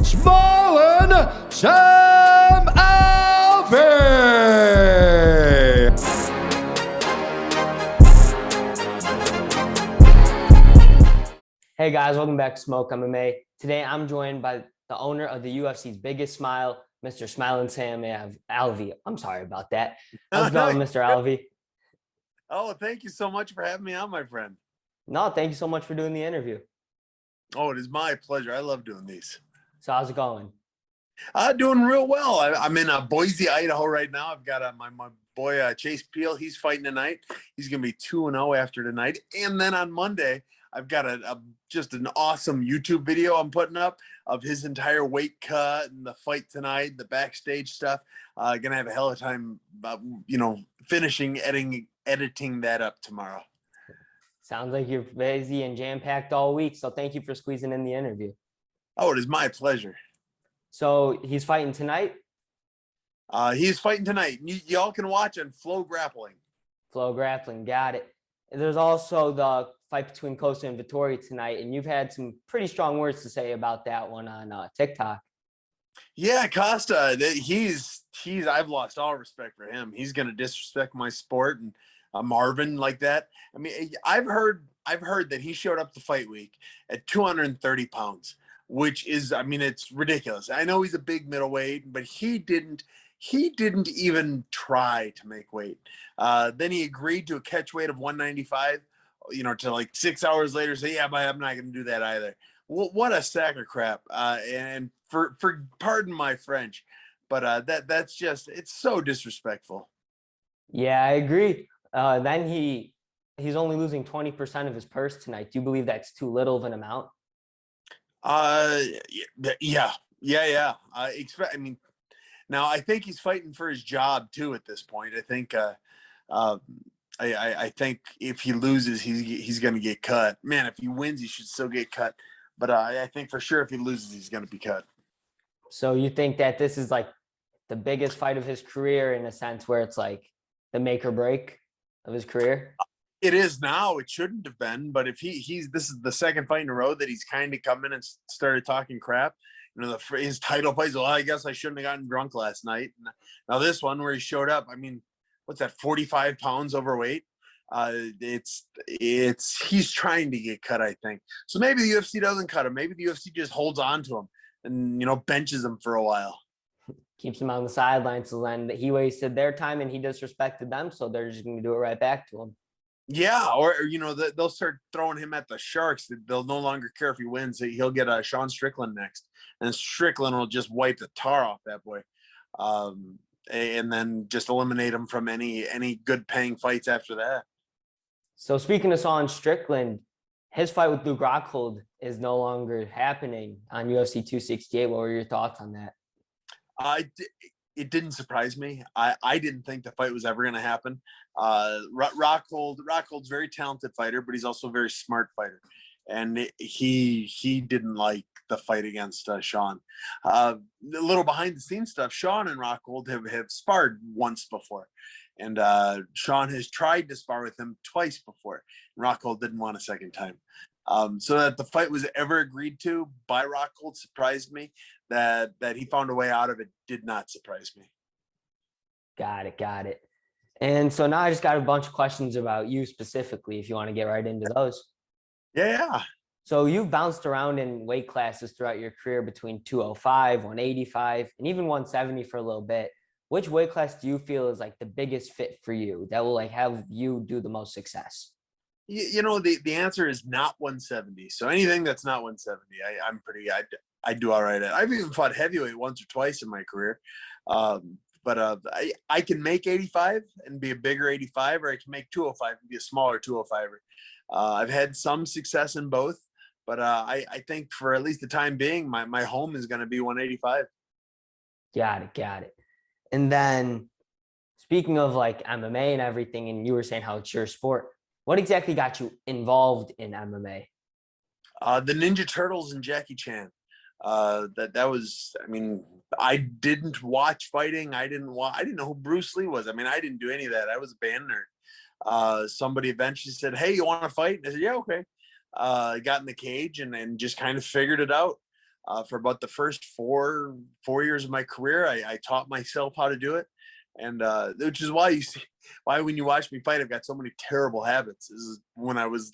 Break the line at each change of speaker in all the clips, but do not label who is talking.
Smiling Sam Alvey.
Hey guys, welcome back to Smoke MMA. Today I'm joined by the owner of the UFC's biggest smile, Mr. Smiling Sam Alvey. I'm sorry about that. How's it going, Mr. Alvey?
Oh, thank you so much for having me on, my friend.
No, thank you so much for doing the interview.
Oh, it is my pleasure. I love doing these.
So how's it going?
Doing real well. I'm in Boise, Idaho right now. I've got my boy Chase Peel. He's fighting tonight. He's going to be 2-0 after tonight. And then on Monday, I've got just an awesome YouTube video I'm putting up of his entire weight cut and the fight tonight, the backstage stuff. Gonna have a hell of a time, finishing editing that up tomorrow.
Sounds like you're busy and jam-packed all week, so thank you for squeezing in the interview.
Oh, it is my pleasure.
So he's fighting tonight?
He's fighting tonight. Y'all can watch on Flow Grappling.
Flow Grappling, got it. There's also the fight between Costa and Vittori tonight, and you've had some pretty strong words to say about that one on TikTok.
Yeah, Costa, I've lost all respect for him. He's going to disrespect my sport and Marvin like that. I mean, I've heard that he showed up to fight week at 230 pounds, which is, I mean, it's ridiculous. I know he's a big middleweight, but he didn't even try to make weight. Then he agreed to a catch weight of 195, to like 6 hours later say, yeah, but I'm not going to do that either. What a sack of crap. And for pardon my French, but that's just, it's so disrespectful.
Yeah, I agree. Then he's only losing 20% of his purse tonight. Do you believe that's too little of an amount?
Yeah. Now I think he's fighting for his job too at this point. I think, I think if he loses, he's going to get cut. Man, if he wins, he should still get cut. But I think for sure if he loses, he's going to be cut.
So you think that this is like the biggest fight of his career in a sense where it's like the make or break of his career?
It is now. It shouldn't have been. But if this is the second fight in a row that he's kind of come in and started talking crap. His title fights, well, I guess I shouldn't have gotten drunk last night. Now this one where he showed up, I mean, what's that, 45 pounds overweight? He's trying to get cut, I think. So maybe the UFC doesn't cut him. Maybe the UFC just holds on to him and, benches him for a while.
Keeps him on the sidelines. So then he wasted their time and he disrespected them. So they're just going to do it right back to him.
Yeah. Or they'll start throwing him at the Sharks. They'll no longer care if he wins. He'll get Sean Strickland next. And Strickland will just wipe the tar off that boy. And then just eliminate him from any good paying fights after that. So
speaking of Sean Strickland, his fight with Luke Rockhold is no longer happening on UFC 268. What were your thoughts on that?
It didn't surprise me. I didn't think the fight was ever going to happen. Rockhold's a very talented fighter, but he's also a very smart fighter. And he didn't like the fight against Sean. A little behind the scenes stuff. Sean and Rockhold have sparred once before. And Sean has tried to spar with him twice before. Rockhold didn't want a second time. So that the fight was ever agreed to by Rockhold surprised me. That he found a way out of it did not surprise me.
Got it. And so now I just got a bunch of questions about you specifically, if you want to get right into those.
Yeah.
So you've bounced around in weight classes throughout your career between 205, 185, and even 170 for a little bit. Which weight class do you feel is like the biggest fit for you that will like have you do the most success?
The answer is not 170. So anything that's not 170, I do all right at. I've even fought heavyweight once or twice in my career. But I can make 85 and be a bigger 85, or I can make 205 and be a smaller 205er. I've had some success in both, but I think for at least the time being, my home is going to be 185.
Got it. And then speaking of like MMA and everything, and you were saying how it's your sport, what exactly got you involved in MMA?
The Ninja Turtles and Jackie Chan. That was, I mean, I didn't watch fighting. I didn't know who Bruce Lee was. I mean, I didn't do any of that. I was a band nerd. Somebody eventually said, "Hey, you want to fight?" And I said, "Yeah, okay." Got in the cage and just kind of figured it out. For about the first four years of my career, I taught myself how to do it. And which is why when you watch me fight, I've got so many terrible habits. This is when I was,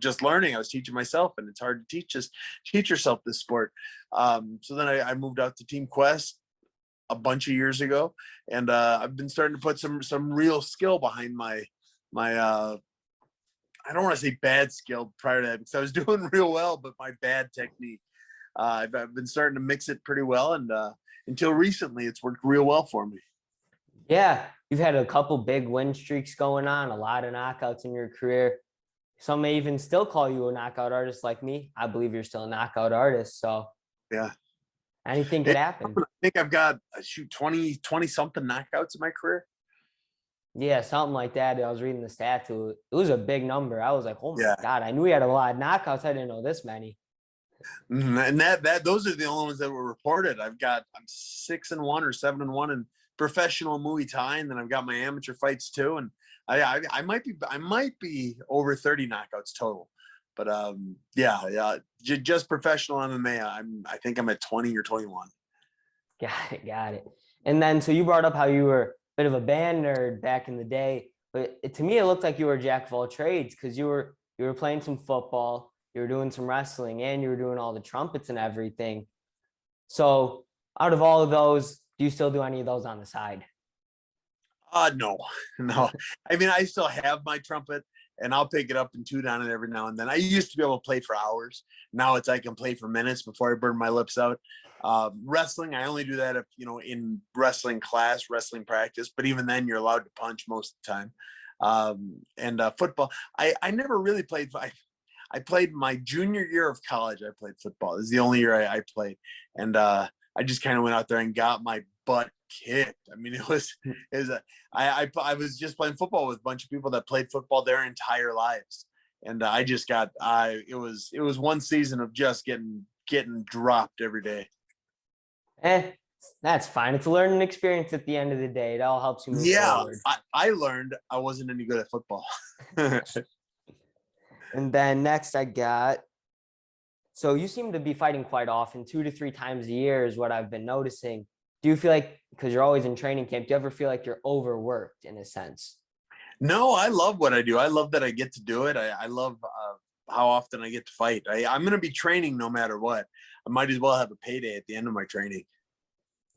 just learning. I was teaching myself, and it's hard to teach yourself this sport. So then I moved out to Team Quest a bunch of years ago, and I've been starting to put some real skill behind my I don't want to say bad skill prior to that, because I was doing real well, but my bad technique. I've been starting to mix it pretty well, and until recently, it's worked real well for me.
Yeah, you've had a couple big win streaks going on, a lot of knockouts in your career. Some may even still call you a knockout artist like me. I believe you're still a knockout artist. So
yeah,
anything could happen.
I think I've got 20 something knockouts in my career.
Yeah, something like that. I was reading the stats. It was a big number. I was like, oh my God, I knew he had a lot of knockouts. I didn't know this many.
And those are the only ones that were reported. I'm 6-1 or 7-1 in professional Muay Thai, and then I've got my amateur fights too. And I might be over 30 knockouts total. But just professional MMA. I think I'm at 20 or 21.
Got it. And then so you brought up how you were a bit of a band nerd back in the day, but to me it looked like you were a jack of all trades, because you were playing some football, you were doing some wrestling, and you were doing all the trumpets and everything. So out of all of those, do you still do any of those on the side?
No. I mean, I still have my trumpet, and I'll pick it up and tune on it every now and then. I used to be able to play for hours. Now I can play for minutes before I burn my lips out. Wrestling, I only do that if, in wrestling class, wrestling practice, but even then you're allowed to punch most of the time. And football, I never really played. I played my junior year of college. I played football. This is the only year I played. And I just kind of went out there and got my butt kicked. I mean, I was just playing football with a bunch of people that played football their entire lives. And I just it was one season of just getting dropped every day.
That's fine. It's a learning experience at the end of the day. It all helps you move forward.
I learned I wasn't any good at football.
And then next so you seem to be fighting quite often, 2 to 3 times a year is what I've been noticing. Do you feel like, because you're always in training camp, do you ever feel like you're overworked in a sense?
No, I love what I do. I love that I get to do it. I love how often I get to fight. I'm going to be training no matter what. I might as well have a payday at the end of my training.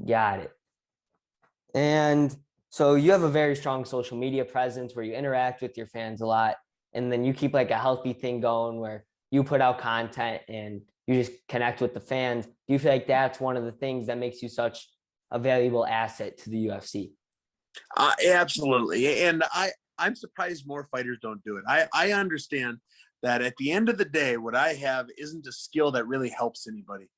Got it. And so you have a very strong social media presence where you interact with your fans a lot. And then you keep like a healthy thing going where you put out content and you just connect with the fans. Do you feel like that's one of the things that makes you such a valuable asset to the UFC?
Absolutely. And I'm surprised more fighters don't do it. I understand that at the end of the day, what I have isn't a skill that really helps anybody.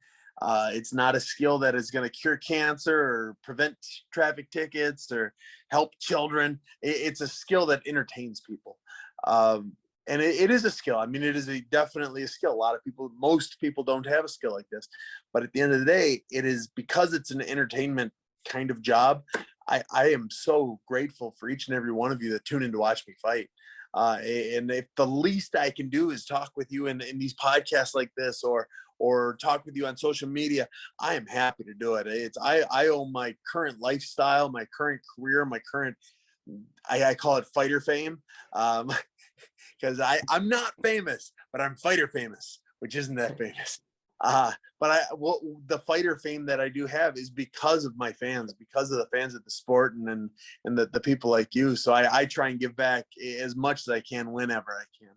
It's not a skill that is going to cure cancer or prevent traffic tickets or help children. It's a skill that entertains people. And it is a skill. I mean, it is definitely a skill. Most people don't have a skill like this. But at the end of the day, it is because it's an entertainment kind of job. I am so grateful for each and every one of you that tune in to watch me fight. And if the least I can do is talk with you in these podcasts like this, or talk with you on social media, I am happy to do it. I owe my current lifestyle, my current career, my current, I call it fighter fame. Because I'm not famous, but I'm fighter famous, which isn't that famous. But the fighter fame that I do have is because of my fans, because of the fans of the sport, and the people like you. So I try and give back as much as I can whenever I can.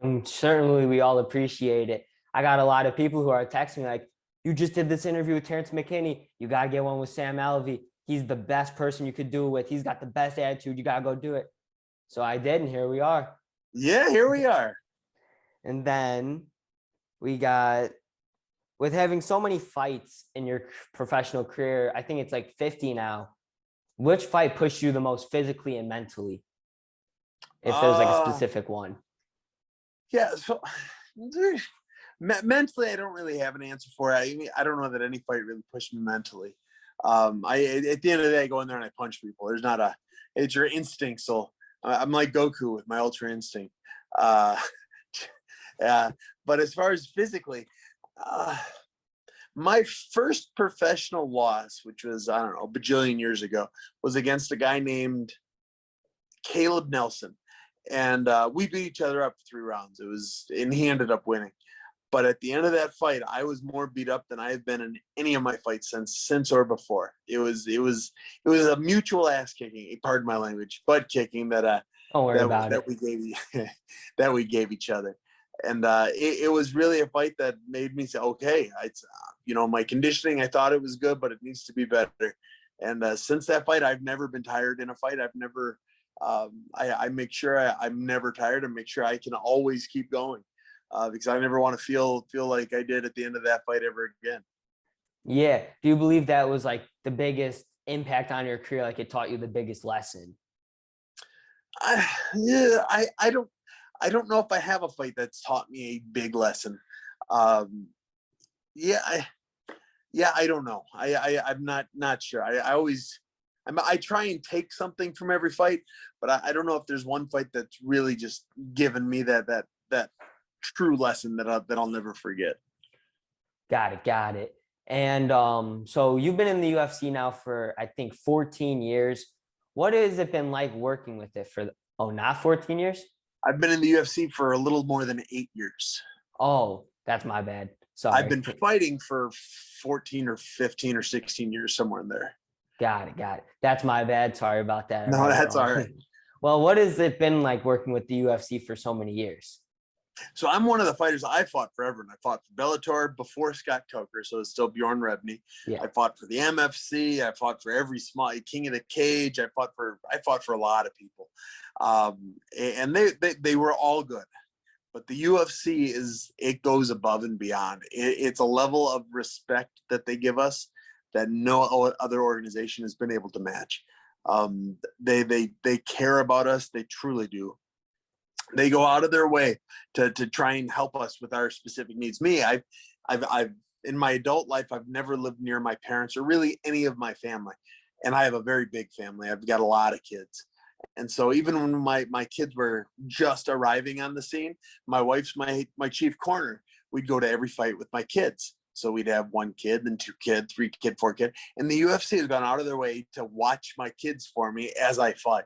And certainly we all appreciate it. I got a lot of people who are texting me like, you just did this interview with Terrence McKinney. You got to get one with Sam Alvey. He's the best person you could do it with. He's got the best attitude. You got to go do it. So I did, and here we are.
Yeah, here we are.
And then we got, with having so many fights in your professional career, I think it's like 50 now. Which fight pushed you the most physically and mentally? If there's like a specific one. Yeah,
so mentally, I don't really have an answer for it. I don't know that any fight really pushed me mentally. At the end of the day, I go in there and I punch people. It's your instinct. So I'm like Goku with my ultra instinct. But as far as physically, My first professional loss, which was, I don't know, a bajillion years ago, was against a guy named Caleb Nelson. And we beat each other up for 3 rounds. And he ended up winning. But at the end of that fight, I was more beat up than I have been in any of my fights since or before. It was a mutual ass kicking, pardon my language, butt kicking that
Don't worry about it.
we gave each other. And it was really a fight that made me say, okay, it's my conditioning, I thought it was good, but it needs to be better. And since that fight, I've never been tired in a fight. I've never I make sure I'm never tired and make sure I can always keep going. Because I never want to feel like I did at the end of that fight ever again.
Yeah. Do you believe that was like the biggest impact on your career? Like it taught you the biggest lesson?
I don't know if I have a fight that's taught me a big lesson. I don't know. I'm not sure. I try and take something from every fight, but I don't know if there's one fight that's really just given me that true lesson that I'll never forget.
Got it. And so you've been in the UFC now for, I think, 14 years. What has it been like working with it not 14 years?
I've been in the UFC for a little more than 8 years.
Oh, that's my bad. Sorry.
I've been fighting for 14 or 15 or 16 years, somewhere in there.
Got it. That's my bad. Sorry about that.
No, that's all right.
Well, what has it been like working with the UFC for so many years?
So I'm one of the fighters. I fought forever, and I fought for Bellator before Scott Coker, so it's still Bjorn Rebney.
Yeah.
I fought for the MFC. I fought for every small King of the Cage. I fought for a lot of people, and they were all good. But the UFC it goes above and beyond. It's a level of respect that they give us that no other organization has been able to match. They care about us. They truly do. They go out of their way to try and help us with our specific needs. Me, I've in my adult life, I've never lived near my parents or really any of my family. And I have a very big family. I've got a lot of kids. And so even when my kids were just arriving on the scene, my wife's my chief corner. We'd go to every fight with my kids. So we'd have 1 kid, then 2 kids, 3 kid, 4 kid. And the UFC has gone out of their way to watch my kids for me as I fight.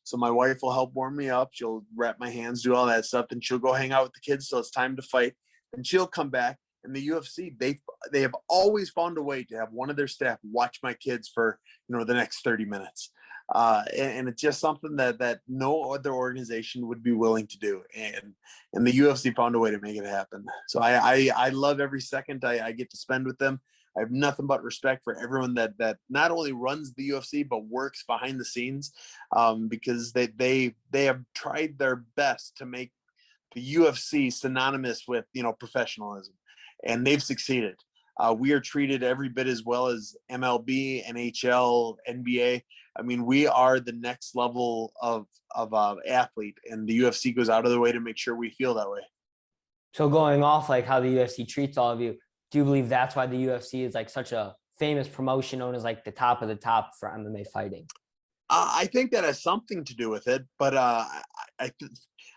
So my wife will help warm me up. She'll wrap my hands, do all that stuff, and she'll go hang out with the kids till it's time to fight. And she'll come back. And the UFC, they have always found a way to have one of their staff watch my kids for the next 30 minutes. And it's just something that no other organization would be willing to do. And the UFC found a way to make it happen. So I love every second I get to spend with them. I have nothing but respect for everyone that not only runs the UFC, but works behind the scenes, because they have tried their best to make the UFC synonymous with, professionalism, and they've succeeded. We are treated every bit as well as MLB, NHL, NBA. I mean, we are the next level of athlete, and the UFC goes out of their way to make sure we feel that way.
So going off like how the UFC treats all of you, do you believe that's why the UFC is like such a famous promotion, known as like the top of the top for MMA fighting?
I think that has something to do with it, but I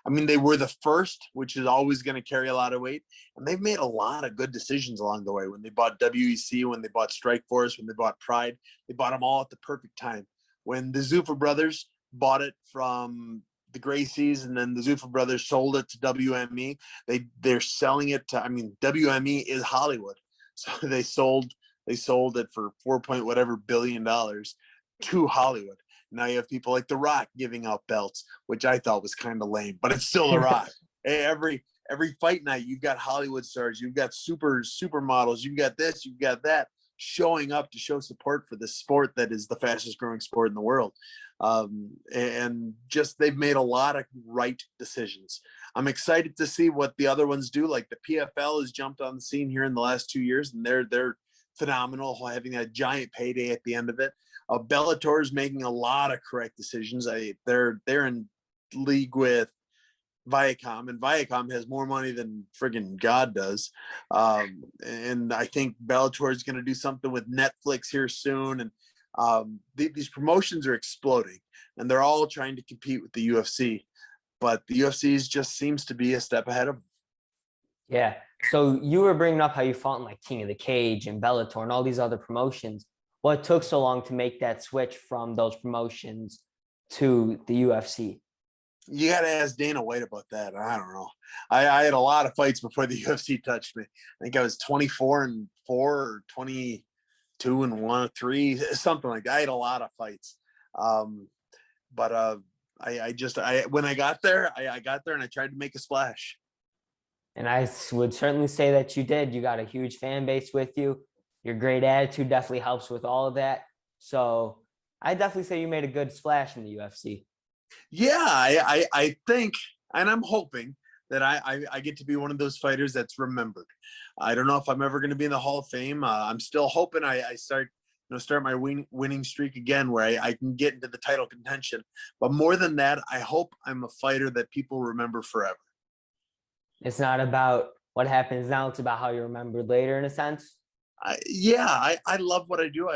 mean, they were the first, which is always going to carry a lot of weight, and they've made a lot of good decisions along the way. When they bought WEC, when they bought Strikeforce, when they bought Pride, they bought them all at the perfect time. When the Zuffa brothers bought it from the Gracies, and then the Zuffa brothers sold it to WME, they're selling it to, I mean, WME is Hollywood, so they sold it for $4 billion to Hollywood. Now you have people like The Rock giving out belts, which I thought was kind of lame, but it's still The Rock. Every fight night, you've got Hollywood stars, you've got supermodels, you've got this, you've got that, showing up to show support for this sport that is the fastest growing sport in the world. And just, they've made a lot of right decisions. I'm excited to see what the other ones do. Like the PFL has jumped on the scene here in the last 2 years, and they're phenomenal, having a giant payday at the end of it. Bellator is making a lot of correct decisions. They're in league with Viacom, and Viacom has more money than friggin' God does. And I think Bellator is going to do something with Netflix here soon. And these promotions are exploding, and they're all trying to compete with the UFC. But the UFC just seems to be a step ahead of them.
Yeah. So you were bringing up how you fought in like King of the Cage and Bellator and all these other promotions. What took so long to make that switch from those promotions to the UFC?
You got to ask Dana White about that. I don't know. I had a lot of fights before the UFC touched me. I think I was 24-4 or 22-1, 3, something like that. I had a lot of fights. But when I got there, I got there and I tried to make a splash.
And I would certainly say that you did. You got a huge fan base with you. Your great attitude definitely helps with all of that. So I definitely say you made a good splash in the UFC.
Yeah, I think, and I'm hoping that I get to be one of those fighters that's remembered. I don't know if I'm ever going to be in the Hall of Fame. I'm still hoping I start my winning streak again, where I can get into the title contention. But more than that, I hope I'm a fighter that people remember forever.
It's not about what happens now. It's about how you're remembered later, in a sense.
I love what I do.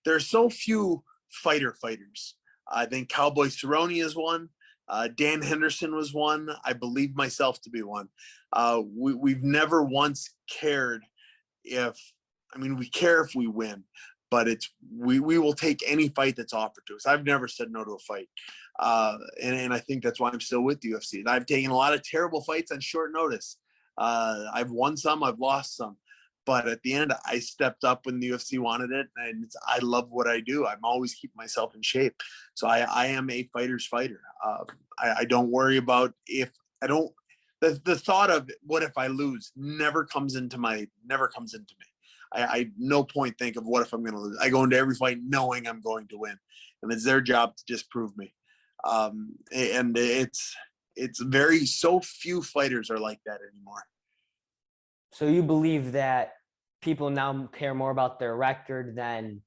There are so few fighters. I think Cowboy Cerrone is one. Dan Henderson was one. I believe myself to be one. We've never once cared we care if we win, but we will take any fight that's offered to us. I've never said no to a fight. And I think that's why I'm still with the UFC. And I've taken a lot of terrible fights on short notice. I've won some, I've lost some. But at the end, I stepped up when the UFC wanted it, and I love what I do. I'm always keeping myself in shape. So I am a fighter's fighter. I don't worry about if I don't. The thought of what if I lose never comes into me. I no point think of what if I'm going to lose. I go into every fight knowing I'm going to win, and it's their job to disprove me. And it's so few fighters are like that anymore.
So you believe that people now care more about their record than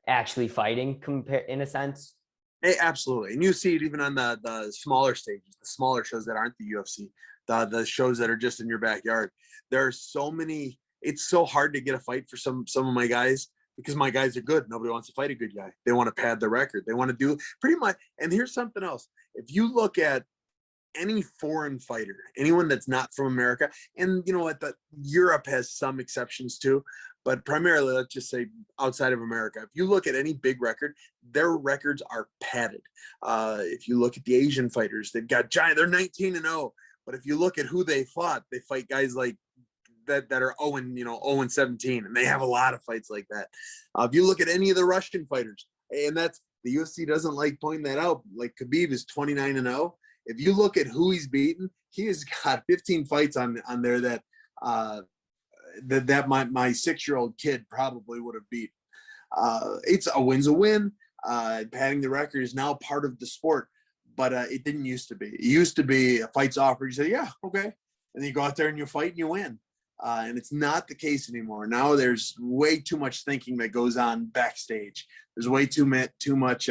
actually fighting, in a sense?
Absolutely. And you see it even on the smaller stages, the smaller shows that aren't the UFC, the shows that are just in your backyard. There are so many. It's so hard to get a fight for some of my guys, because my guys are good. Nobody wants to fight a good guy. They want to pad the record. They want to do pretty much. And here's something else. If you look at any foreign fighter, anyone that's not from America, and you know what, Europe has some exceptions too, but primarily, let's just say outside of America, if you look at any big record, their records are padded. If you look at the Asian fighters, they've got giant, they're 19-0. But if you look at who they fight guys like that are 0-17, and they have a lot of fights like that. If you look at any of the Russian fighters, and that's the UFC doesn't like pointing that out, like Khabib is 29-0. If you look at who he's beaten, he has got 15 fights on there that my 6-year-old kid probably would have beaten. It's a win's a win. Padding the record is now part of the sport, but it didn't used to be. It used to be a fight's offered, you say, yeah, okay, and then you go out there and you fight and you win. And it's not the case anymore. Now there's way too much thinking that goes on backstage. There's way too much.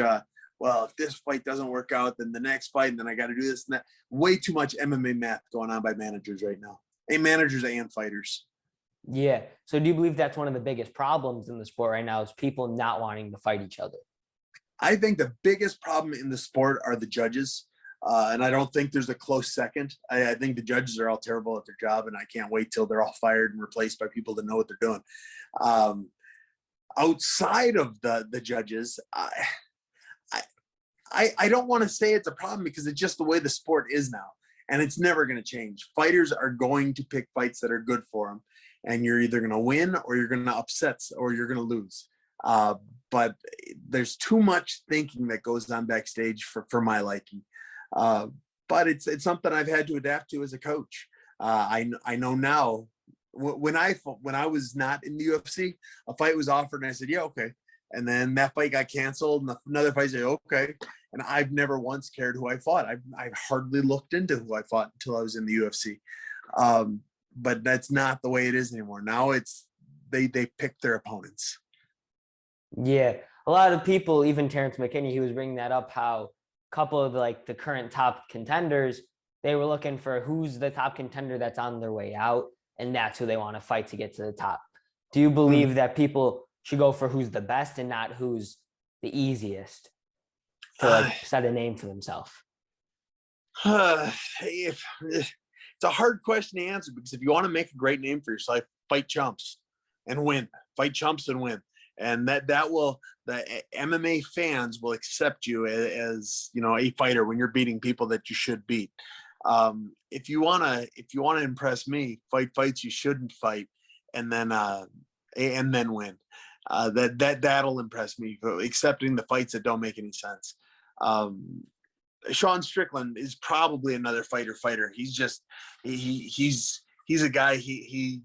Well, if this fight doesn't work out, then the next fight, and then I got to do this and that. Way too much MMA math going on by managers right now. Managers and fighters.
Yeah. So do you believe that's one of the biggest problems in the sport right now, is people not wanting to fight each other?
I think the biggest problem in the sport are the judges. And I don't think there's a close second. I think the judges are all terrible at their job, and I can't wait till they're all fired and replaced by people that know what they're doing. Outside of the judges, I don't want to say it's a problem, because it's just the way the sport is now, and it's never going to change. Fighters are going to pick fights that are good for them, and you're either going to win or you're going to upset or you're going to lose. But there's too much thinking that goes on backstage for my liking. But it's something I've had to adapt to as a coach. I know now, when I was not in the UFC, a fight was offered and I said, yeah, okay. And then that fight got canceled, and another fight said, okay. And I've never once cared who I fought. I've hardly looked into who I fought until I was in the UFC. But that's not the way it is anymore. Now they pick their opponents.
Yeah. A lot of people, even Terrence McKinney, he was bringing that up, how a couple of like the current top contenders, they were looking for who's the top contender that's on their way out, and that's who they want to fight to get to the top. Do you believe that people should go for who's the best and not who's the easiest to set a name for themselves?
it's a hard question to answer, because if you want to make a great name for yourself, fight chumps and win. Fight chumps and win. And the MMA fans will accept you as a fighter when you're beating people that you should beat. If you wanna impress me, fight fights you shouldn't fight, and then win. That'll impress me. Accepting the fights that don't make any sense. Sean Strickland is probably another fighter. He's just he's a guy. He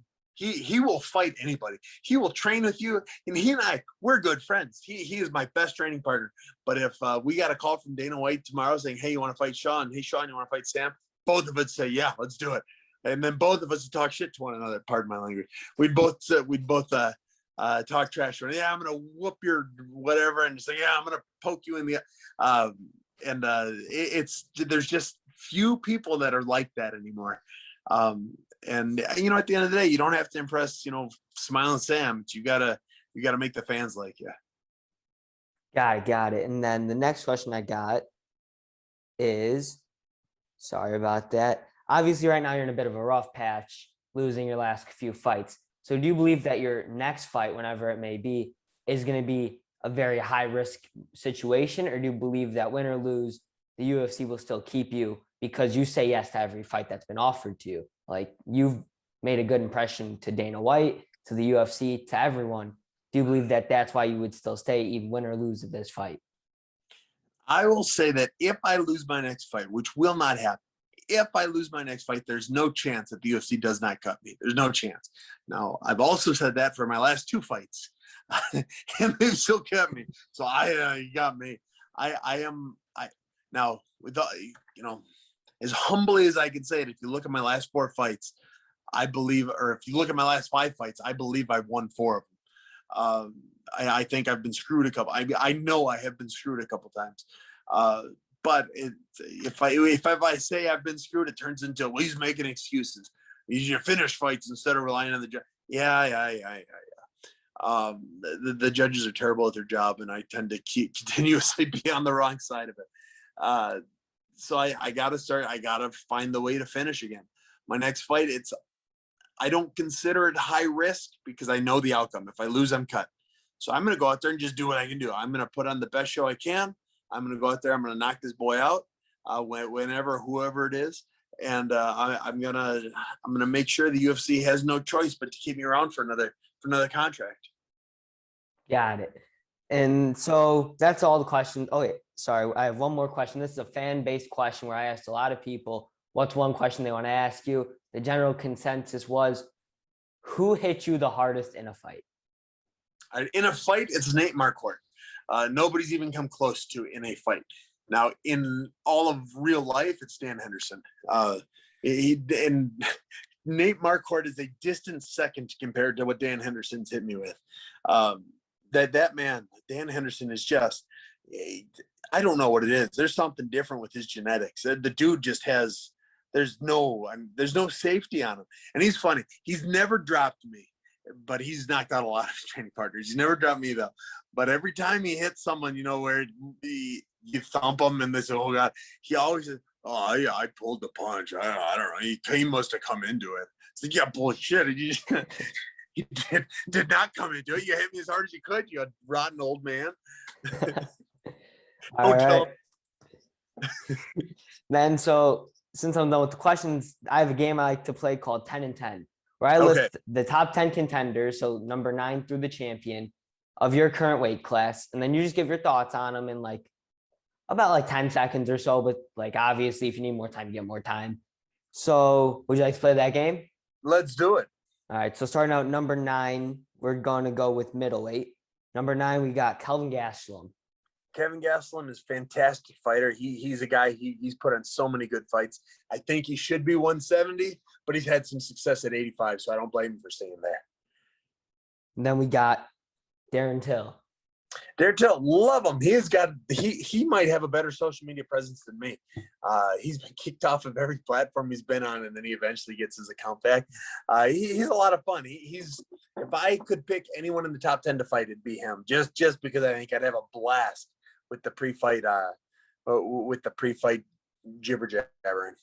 will fight anybody. He will train with you, and he and we're good friends. He is my best training partner. But if we got a call from Dana White tomorrow saying, "Hey, you want to fight Sean? Hey, Sean, you want to fight Sam?" Both of us say, "Yeah, let's do it." And then both of us talk shit to one another. Pardon my language. We'd both talk trash. Yeah, I'm gonna whoop your whatever, and say, "Yeah, I'm gonna poke you in the." There's just few people that are like that anymore. And at the end of the day, you don't have to impress, Smiling Sam. You gotta make the fans like you.
Got it. And then the next question I got is, sorry about that. Obviously, right now you're in a bit of a rough patch, losing your last few fights. So do you believe that your next fight, whenever it may be, is going to be a very high risk situation? Or do you believe that win or lose, the UFC will still keep you because you say yes to every fight that's been offered to you? Like, you've made a good impression to Dana White, to the UFC, to everyone. Do you believe that that's why you would still stay, even win or lose of this fight?
I will say that if I lose my next fight, which will not happen, if I lose my next fight, there's no chance that the UFC does not cut me. There's no chance. Now, I've also said that for my last 2 fights, and they've still cut me. So you got me. Now, with as humbly as I can say it, if you look at my last 4 fights, I believe, or if you look at my llast 5 fights, I believe I've won 4 of them. I think I've been screwed a couple. I know I have been screwed a couple times. But if I say I've been screwed, it turns into, well, he's making excuses. You finish fights instead of relying on the judge. Yeah. The judges are terrible at their job, and I tend to continuously be on the wrong side of it. So I got to start. I got to find the way to finish again. My next fight, I don't consider it high risk because I know the outcome. If I lose, I'm cut. So I'm going to go out there and just do what I can do. I'm going to put on the best show I can. I'm going to go out there. I'm going to knock this boy out, whoever it is. And I'm going to make sure the UFC has no choice but to keep me around for another contract.
Got it. And so that's all the questions. Oh, wait, sorry. I have one more question. This is a fan-based question where I asked a lot of people, what's one question they want to ask you? The general consensus was, who hit you the hardest in a fight?
In a fight, it's Nate Marquardt. Nobody's even come close to in a fight. Now, in all of real life, it's Dan Henderson. And Nate Marquardt is a distant second compared to what Dan Henderson's hit me with. That man, Dan Henderson, is just, I don't know what it is. There's something different with his genetics. The dude just has, there's no safety on him. And he's funny. He's never dropped me, but he's knocked out a lot of training partners. He's never dropped me, though. But every time he hits someone, where you thump him and they say, oh, God, he always says, oh, yeah, I pulled the punch. I don't know. He must have come into it. It's like, yeah, bullshit. You did not come into it. You hit me as hard as you could, you rotten old man.
All right. Then, so since I'm done with the questions, I have a game I like to play called 10 and 10, where I list the top 10 contenders, so number 9 through the champion of your current weight class, and then you just give your thoughts on them in about 10 seconds or so. But obviously, if you need more time, you get more time. So would you like to play that game?
Let's do it.
All right. So starting out number 9, we're going to go with middleweight. Number 9, we got Kelvin Gastelum.
Kevin Gastelum is a fantastic fighter. He's a guy, he's put on so many good fights. I think he should be 170, but he's had some success at 85, so I don't blame him for staying there.
And then we got Darren Till.
Darren Till, love him. He might have a better social media presence than me. He's been kicked off of every platform he's been on, and then he eventually gets his account back. He's a lot of fun. If I could pick anyone in the top 10 to fight, it'd be him. Just because I think I'd have a blast with the pre-fight jibber jabbering.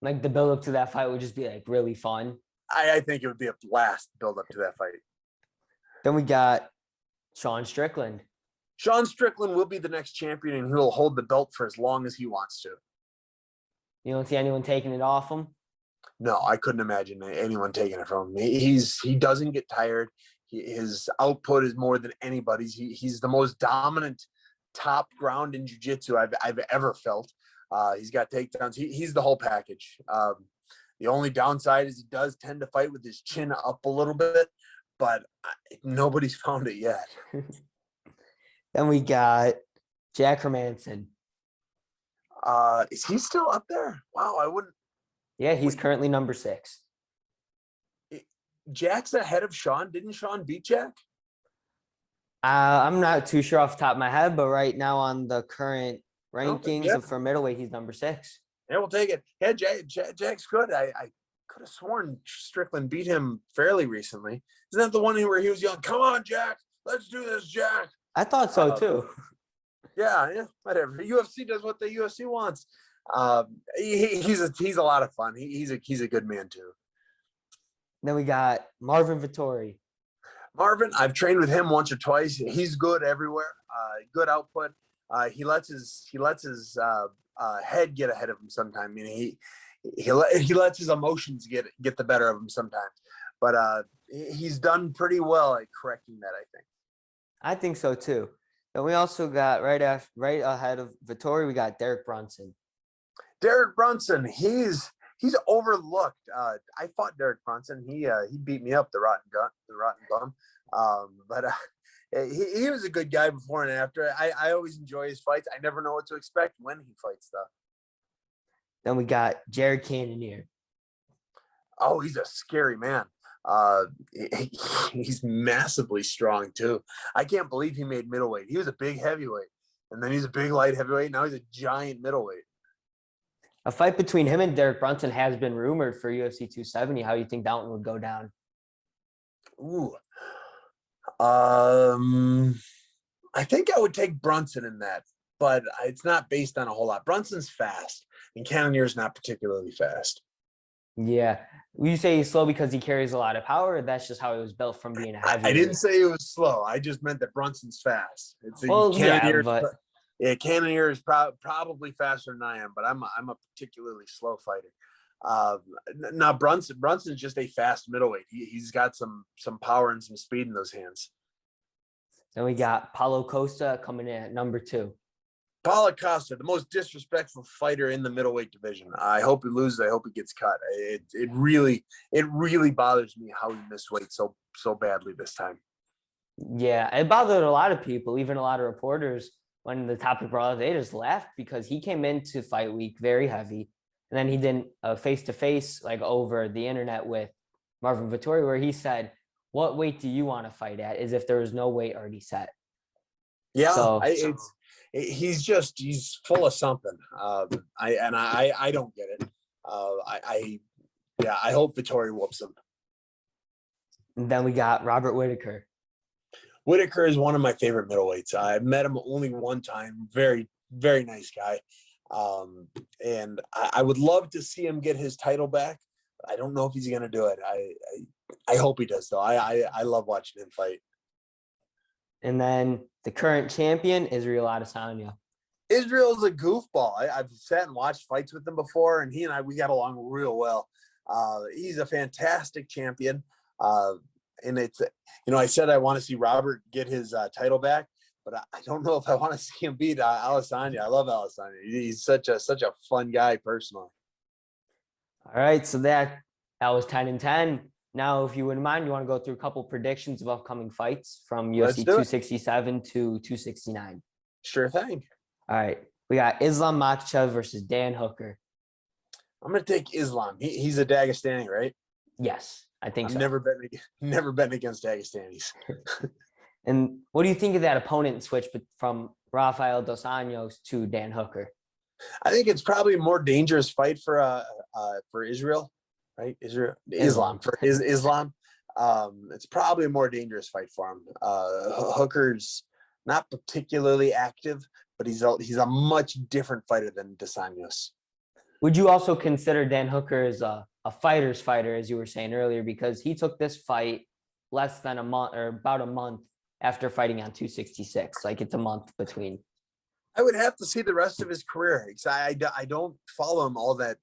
Like the build up to that fight would just be like really fun.
I think it would be a blast build up to that fight.
Then we got Sean Strickland.
Sean Strickland will be the next champion, and he'll hold the belt for as long as he wants to.
You don't see anyone taking it off him?
No, I couldn't imagine anyone taking it from him. He doesn't get tired. His output is more than anybody's. He's the most dominant top ground in jiu-jitsu I've ever felt. He's got takedowns. He's the whole package. The only downside is he does tend to fight with his chin up a little bit, but nobody's found it yet.
Then we got Jack Hermanson.
Is he still up there? Wow, I wouldn't.
Yeah, he's currently number 6.
Jack's ahead of Sean. Didn't Sean beat Jack?
I'm not too sure off the top of my head, but right now on the current rankings
Jack.
for middleweight, he's number 6.
Yeah, we'll take it. Yeah, Jack's good. I could have sworn Strickland beat him fairly recently. Isn't that the one where he was yelling, "Come on, Jack, let's do this, Jack"?
I thought so too.
Yeah, whatever. UFC does what the UFC wants. He's a lot of fun. He's a good man too.
Then we got Marvin Vettori.
Marvin, I've trained with him once or twice. He's good everywhere. Good output. He lets his head get ahead of him sometimes. I mean, he lets his emotions get the better of him sometimes. But he's done pretty well at correcting that, I think.
I think so too. Then we also got right ahead of Vettori, we got Derek Brunson.
Derek Brunson, he's overlooked. I fought Derek Brunson. He beat me up, the rotten bum. But he was a good guy before and after. I always enjoy his fights. I never know what to expect when he fights though.
Then we got Jared Cannonier.
Oh, he's a scary man. He's massively strong too. I can't believe he made middleweight. He was a big heavyweight, and then he's a big light heavyweight. Now he's a giant middleweight.
A fight between him and Derek Brunson has been rumored for UFC 270. How do you think that one would go down?
Ooh. I think I would take Brunson in that, but it's not based on a whole lot. Brunson's fast, and Cannonier's not particularly fast.
Yeah. Will you say he's slow because he carries a lot of power, or that's just how he was built from being a heavyweight?
I didn't say it was slow. I just meant that Brunson's fast. Cannonier is probably faster than I am, but I'm a particularly slow fighter. Now Brunson's just a fast middleweight. He's got some power and some speed in those hands.
Then we got Paulo Costa coming in at number 2.
Paulo Costa, the most disrespectful fighter in the middleweight division. I hope he loses. I hope he gets cut. It really bothers me how he missed weight so badly this time.
Yeah, it bothered a lot of people, even a lot of reporters. When the topic brought up, they just laughed because he came into fight week very heavy, and then he did a face-to-face like over the internet with Marvin Vettori, where he said, "What weight do you want to fight at?" As if there was no weight already set.
Yeah,
so,
he's full of something. I don't get it. I hope Vettori whoops him.
And then we got Robert Whitaker.
Whitaker is one of my favorite middleweights. I've met him only one time. Very, very nice guy. And I would love to see him get his title back. I don't know if he's going to do it. I hope he does, though. I love watching him fight.
And then the current champion, Israel Adesanya.
Israel's a goofball. I've sat and watched fights with him before, and we got along real well. He's a fantastic champion. And it's, I said I want to see Robert get his title back, but I don't know if I want to see him beat Adesanya. I love Adesanya. He's such a fun guy personally.
All right, so that was 10-10. Now, if you wouldn't mind, you want to go through a couple predictions of upcoming fights from UFC 267 to 269.
Sure thing.
All right, we got Islam Makhachev versus Dan Hooker.
I'm going to take Islam. He's a Dagestani, right?
Yes, I think so.
Never been against Dagestanis.
And what do you think of that opponent switch from Rafael Dos Anjos to Dan Hooker?
I think it's probably a more dangerous fight for Israel, right? Islam. It's probably a more dangerous fight for him. Hooker's not particularly active, but he's a much different fighter than Dos Anjos.
Would you also consider Dan Hooker as a fighter's fighter, as you were saying earlier, because he took this fight less than a month or about a month after fighting on 266? Like it's a month between.
I would have to see the rest of his career because I don't follow him all that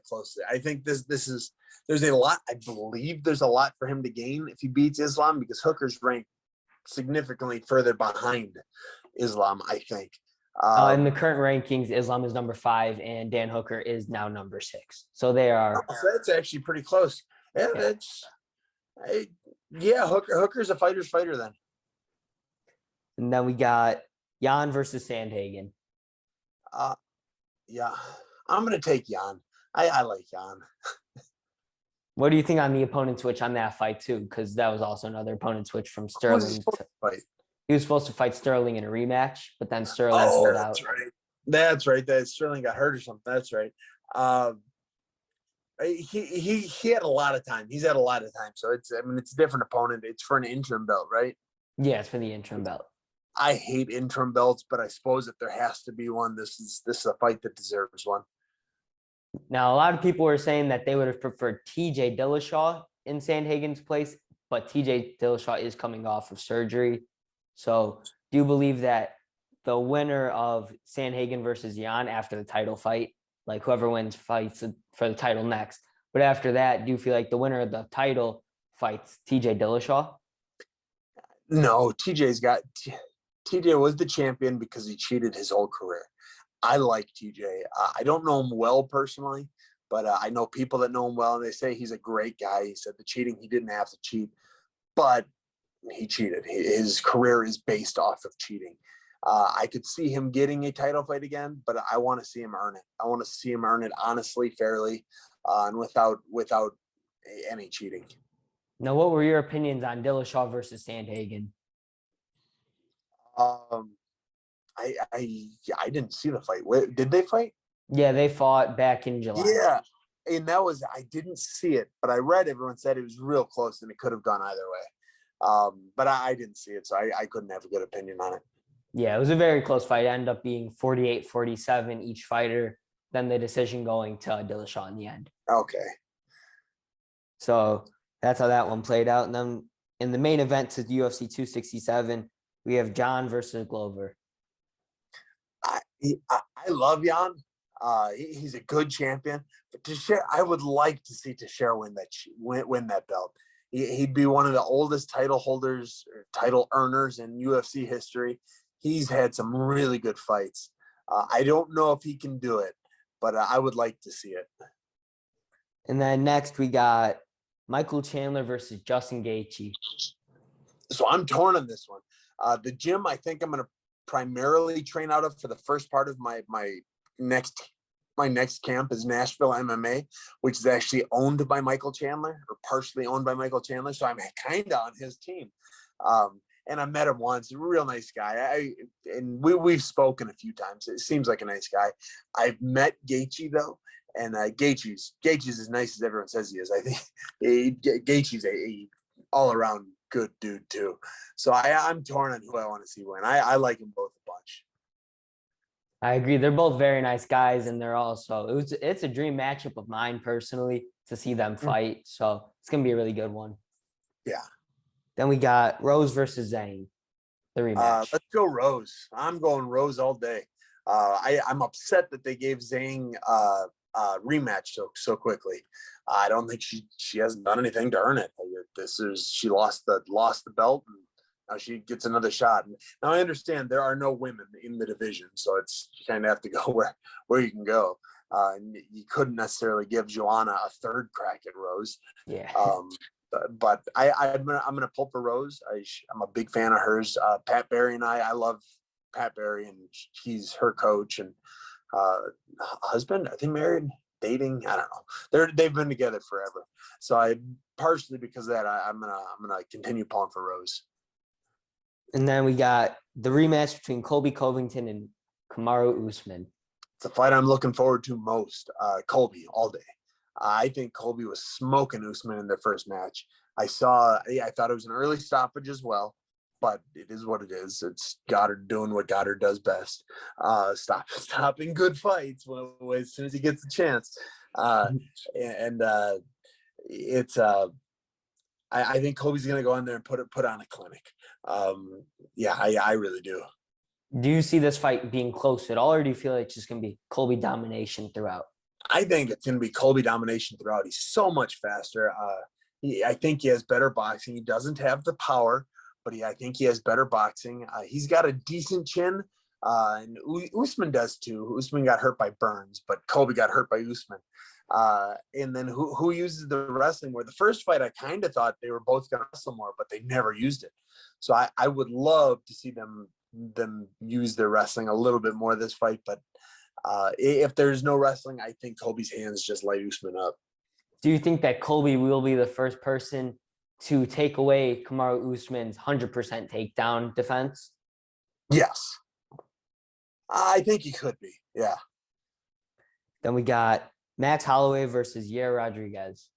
closely. I think there's a lot. I believe there's a lot for him to gain if he beats Islam because Hooker's ranked significantly further behind Islam. I think.
In the current rankings, Islam is number 5 and Dan Hooker is now number 6. So they are.
So that's actually pretty close. Yeah, Hooker's a fighter's fighter then.
And then we got Jan versus Sandhagen.
Yeah, I'm gonna take Jan. I like Jan.
What do you think on the opponent switch on that fight too? Because that was also another opponent switch from Sterling. He was supposed to fight Sterling in a rematch, but then Sterling pulled out.
That's right. That Sterling got hurt or something. That's right. He had a lot of time. He's had a lot of time. So it's a different opponent. It's for an interim belt, right?
Yeah, it's for the interim belt.
I hate interim belts, but I suppose if there has to be one, this is a fight that deserves one.
Now, a lot of people were saying that they would have preferred TJ Dillashaw in Sandhagen's place, but TJ Dillashaw is coming off of surgery. So do you believe that the winner of Sandhagen versus Jan after the title fight, like whoever wins fights for the title next, but after that, do you feel like the winner of the title fights TJ Dillashaw?
No, TJ was the champion because he cheated his whole career. I like TJ. I don't know him well personally, but I know people that know him well, and they say he's a great guy. He said the cheating, he didn't have to cheat, but he cheated. His career is based off of cheating. I could see him getting a title fight again, but I want to see him earn it. I want to see him earn it honestly, fairly, and without any cheating.
Now, what were your opinions on Dillashaw versus Sandhagen?
I didn't see the fight. Did they fight?
Yeah, they fought back in July.
Yeah, and I didn't see it, but I read everyone said it was real close and it could have gone either way. But I didn't see it, so I couldn't have a good opinion on it.
Yeah, it was a very close fight. It ended up being 48-47 each fighter. Then the decision going to Dillashaw in the end.
Okay.
So that's how that one played out. And then in the main event to UFC 267, we have Jon versus Glover.
I love Jan. He's a good champion. But Teixeira, I would like to see Teixeira win that belt. He'd be one of the oldest title holders or title earners in UFC history. He's had some really good fights. I don't know if he can do it, but I would like to see it.
And then next we got Michael Chandler versus Justin Gaethje.
So I'm torn on this one. The gym I think I'm going to primarily train out of for the first part of my next camp is Nashville MMA, which is actually owned by Michael Chandler or partially owned by Michael Chandler. So I'm kind of on his team. And I met him once, a real nice guy. We've spoken a few times. It seems like a nice guy. I've met Gaethje though, and Gaethje's as nice as everyone says he is. I think Gaethje's a all around good dude too. So I'm torn on who I want to see win. I like them both a bunch.
I agree. They're both very nice guys, and they're also it's a dream matchup of mine personally to see them fight. So it's gonna be a really good one.
Yeah.
Then we got Rose versus Zhang, the rematch.
Let's go Rose. I'm going Rose all day. I'm upset that they gave Zhang rematch so quickly. I don't think she hasn't done anything to earn it. She lost the belt, and now she gets another shot. Now I understand there are no women in the division, so you kind of have to go where you can go. And you couldn't necessarily give Joanna a third crack at Rose.
Yeah.
But I'm gonna pull for Rose. I'm a big fan of hers. Pat Barry and I love Pat Barry, and he's her coach and husband. Are they married? Dating? I don't know. They've been together forever. So partially because of that, I'm gonna continue pulling for Rose.
And then we got the rematch between Colby Covington and Kamaru Usman.
It's a fight I'm looking forward to most. Colby all day. I think Colby was smoking Usman in their first match. I thought it was an early stoppage as well. but it is what it is. It's Goddard doing what Goddard does best. Stopping good fights as soon as he gets the chance. It's I think Colby's going to go in there and put on a clinic. I really do.
Do you see this fight being close at all, or do you feel like it's just going to be Colby domination throughout?
I think it's going to be Colby domination throughout. He's so much faster. I think he has better boxing. He doesn't have the power, but I think he has better boxing. He's got a decent chin, and Usman does too. Usman got hurt by Burns, but Colby got hurt by Usman. And then who uses the wrestling more? The first fight, I kind of thought they were both going to wrestle more, but they never used it. So I would love to see them use their wrestling a little bit more this fight. But if there's no wrestling, I think Colby's hands just light Usman up.
Do you think that Colby will be the first person to take away Kamaru Usman's 100% takedown defense?
Yes. I think he could be. Yeah.
Then we got Max Holloway versus Yair Rodriguez.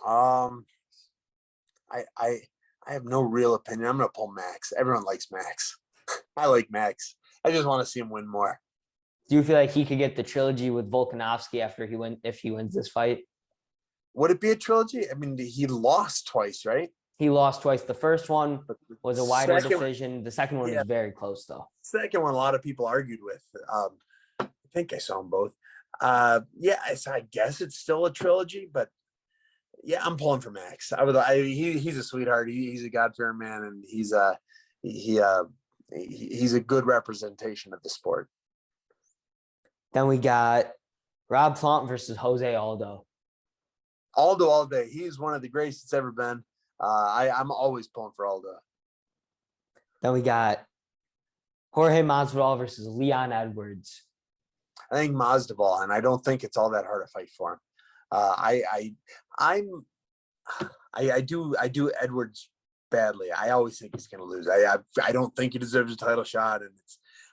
I have no real opinion. I'm going to pull Max. Everyone likes Max. I like Max. I just want to see him win more.
Do you feel like he could get the trilogy with Volkanovski if he wins this fight?
Would it be a trilogy? I mean, he lost twice, right?
He lost twice. The first one was a wider decision. The second one was very close, though.
Second one, a lot of people argued with. I think I saw them both. So I guess it's still a trilogy, but yeah, I'm pulling for Max. He's a sweetheart. He's a God-fearing man, and he's a good representation of the sport.
Then we got Rob Font versus Jose Aldo.
Aldo all day. He's one of the greatest it's ever been. I'm always pulling for Aldo.
Then we got Jorge Masvidal versus Leon Edwards.
I think Masvidal, and I don't think it's all that hard to fight for him. I do Edwards badly. I always think he's going to lose. I don't think he deserves a title shot,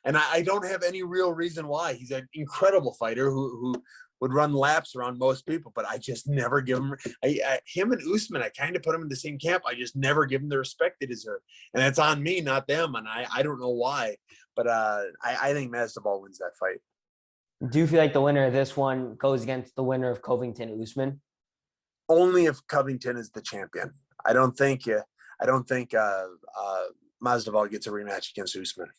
and I don't have any real reason why. He's an incredible fighter who would run laps around most people, but I just never give him. Him and Usman, I kind of put him in the same camp. I just never give him the respect they deserve, and it's on me, not them. And I don't know why, but I think Masvidal wins that fight.
Do you feel like the winner of this one goes against the winner of Covington Usman?
Only if Covington is the champion. I don't think Masvidal gets a rematch against Usman.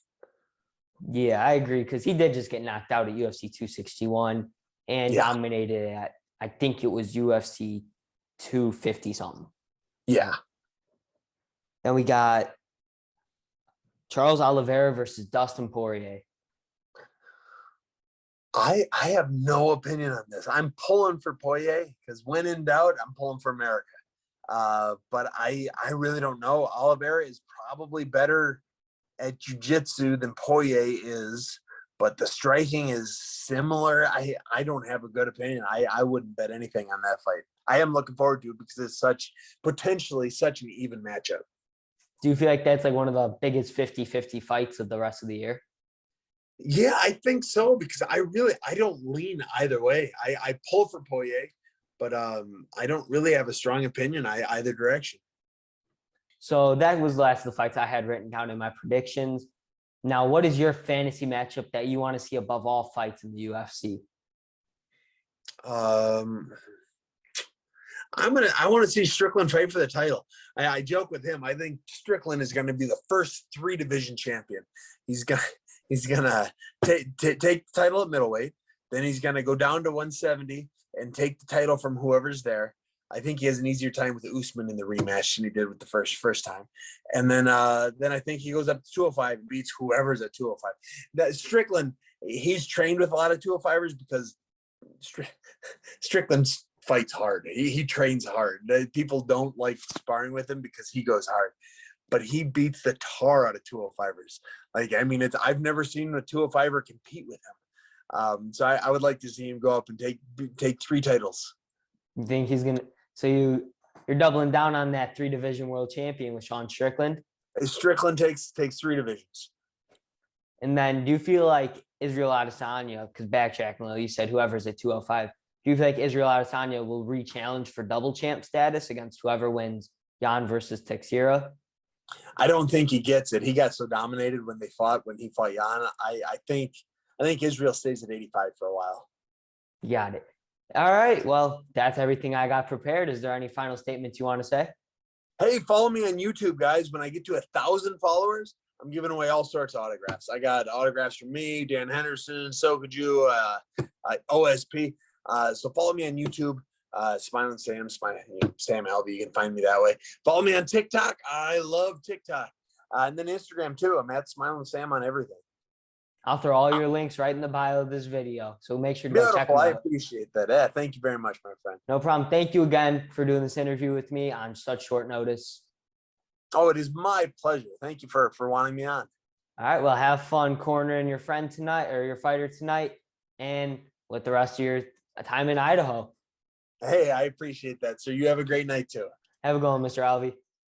Yeah, I agree, because he did just get knocked out at UFC 261 and dominated at, I think it was UFC 250 something.
Yeah.
Then we got Charles Oliveira versus Dustin Poirier.
I have no opinion on this. I'm pulling for Poirier because when in doubt, I'm pulling for America. But I really don't know. Oliveira is probably better at jiu-jitsu than Poirier is, but the striking is similar. I don't have a good opinion. I wouldn't bet anything on that fight. I am looking forward to it because it's potentially such an even matchup.
Do you feel like that's like one of the biggest 50-50 fights of the rest of the year?
Yeah, I think so, because I don't lean either way. I pull for Poirier, but I don't really have a strong opinion either direction.
So that was the last of the fights I had written down in my predictions. Now, what is your fantasy matchup that you want to see above all fights in the UFC?
I want to see Strickland fight for the title. I joke with him. I think Strickland is going to be the first 3-division champion. He's gonna take the title at middleweight. Then he's gonna go down to 170 and take the title from whoever's there. I think he has an easier time with Usman in the rematch than he did with the first time. And then I think he goes up to 205 and beats whoever's at 205. That Strickland, he's trained with a lot of 205ers because Strickland fights hard. He trains hard. People don't like sparring with him because he goes hard. But he beats the tar out of 205ers. I've never seen a 205er compete with him. So I would like to see him go up and take 3 titles.
You think he's gonna? So you're doubling down on that 3-division world champion with Sean Strickland?
Strickland takes 3 divisions.
And then do you feel like Israel Adesanya, because backtracking, you said whoever's at 205, do you feel like Israel Adesanya will re-challenge for double champ status against whoever wins Jan versus Teixeira?
I don't think he gets it. He got so dominated when he fought Jan. I think Israel stays at 85 for a while.
Got it. All right. Well, that's everything I got prepared. Is there any final statements you want to say?
Hey, follow me on YouTube, guys. When I get to 1,000 followers, I'm giving away all sorts of autographs. I got autographs from me, Dan Henderson, Sokoju, OSP. So follow me on YouTube, Smiling Sam, Sam Alvey. You can find me that way. Follow me on TikTok. I love TikTok. And then Instagram too. I'm at Smiling Sam on everything.
I'll throw all your links right in the bio of this video. So make sure to go check them out.
I appreciate that. Yeah, thank you very much, my friend.
No problem. Thank you again for doing this interview with me on such short notice.
Oh, it is my pleasure. Thank you for wanting me on.
All right. Well, have fun cornering your friend tonight or your fighter tonight and with the rest of your time in Idaho.
Hey, I appreciate that. So you have a great night too.
Have a good one, Mr. Alvey.